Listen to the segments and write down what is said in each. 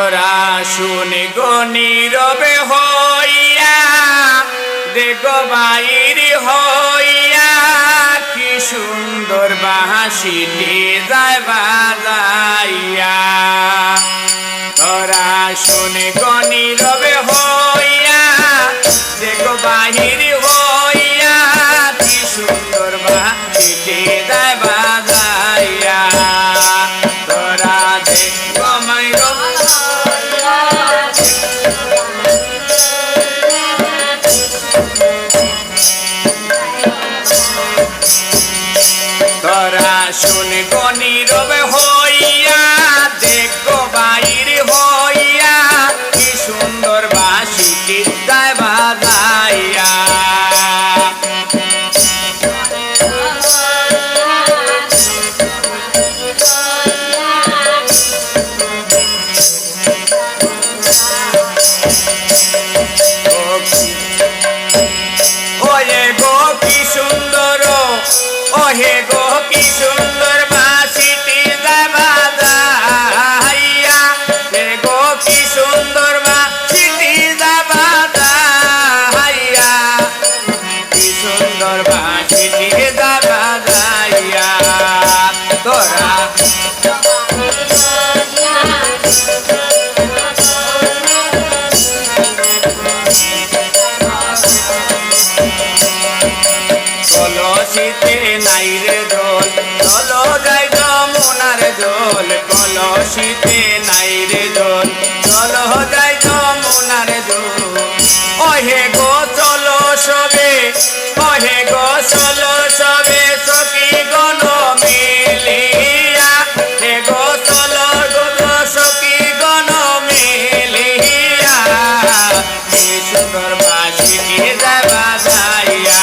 তোরা শুনে গো নীরবে হইয়া দেখো বাইরে হইয়া কি সুন্দর বাঁশিটি যায় বাজাইয়া। তোরা শুনে গো নীরবে হইয়া দেখো বাহির হইয়া কি সুন্দর বাঁশিটি যায় বাজাইয়া। তোরা দেখো মাইরো তোরা শুনে গো নীরবে হইয়া দেখো বাইর হইয়া কি সুন্দর বাঁশিটি যায় বাজাইয়া। ওহে গো কি সুন্দর, ওহে গো কি সুন্দর বাঁশিটি যায় বাজাইয়া। হে গো কি সুন্দর বাঁশিটি যায় বাজাইয়া, কি সুন্দর বাঁশিটি যায় বাজাইয়া। তোরা কলসিতে নাই রে দোল চলো যাই যমুনার জল। কলসিতে নাই রে দোল চলো যাই যমুনার জল। ওহে গো চলো সবে, ওহে গো চলো সবে সখী গণ মিলিয়া। হে গো চলো গো সখী গণ মিলিয়া কি সুন্দর বাঁশিটি যায় বাজাইয়া।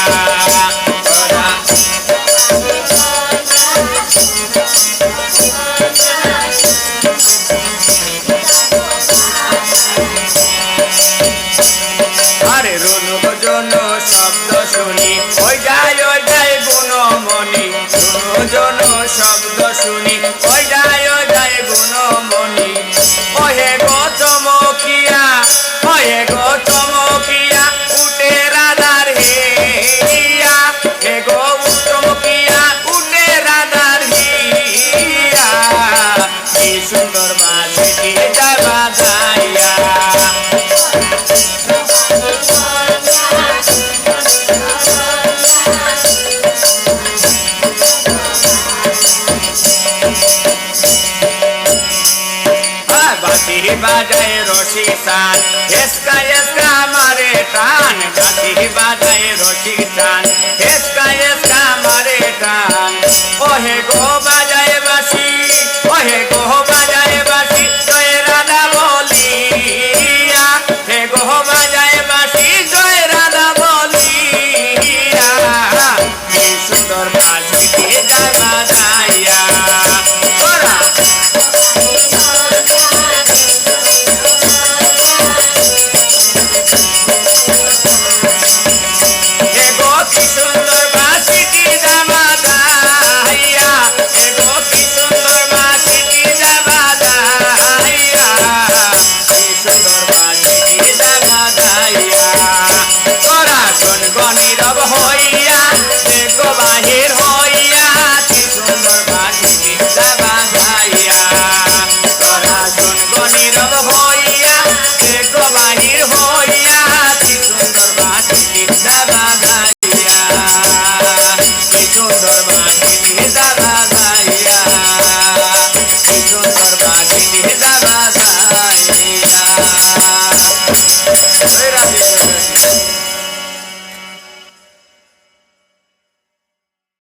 আরে রুনুক জন শব্দ শুনি ওই যায় গুণমণি। রুনু জন শব্দ শুনি ওই যায় গুণমণি। ওহে গো চমকিয়া, ওহে গো চমকিয়া উঠে রাধার হিয়া। হে গো চমকিয়া উঠে রাধার হিয়া কি সুন্দর বাঁশিটি যায় বাজাইয়া। বাঁশি বাজায় রশি টান হেসকা হেসকা মারে টান। বাঁশি বাজায় রশি টান হেসকা হেসকা মারে টান। ওহে গো বাজায় বাঁশি, ওহে গো বাজায় বাঁশি জয় রাধা বলিয়া। হে গো বাজায় বাঁশি জয় রাধা বলিয়া কি সুন্দর বাঁশিটি যায় বাজাইয়া। তোরা কি সুন্দর বাঁশিটি যায় বাজাইয়া। হে গো কি সুন্দর বাঁশিটি যায় বাজাইয়া, কি সুন্দর বাঁশিটি যায় বাজাইয়া। তোরা শোন গো নীরব হইয়া দেখো বাহির হইয়া কি সুন্দর বাঁশিটি যায় বাজাইয়া। তোরা শোন গো নীরব হইয়া দেখো বাহির হইয়া কি সুন্দর বাঁশিটি যায় বাজাইয়া। কি সুন্দর বাঁশিটি যায় বাজাইয়া, কি সুন্দর বাঁশিটি যায় বাজাইয়া।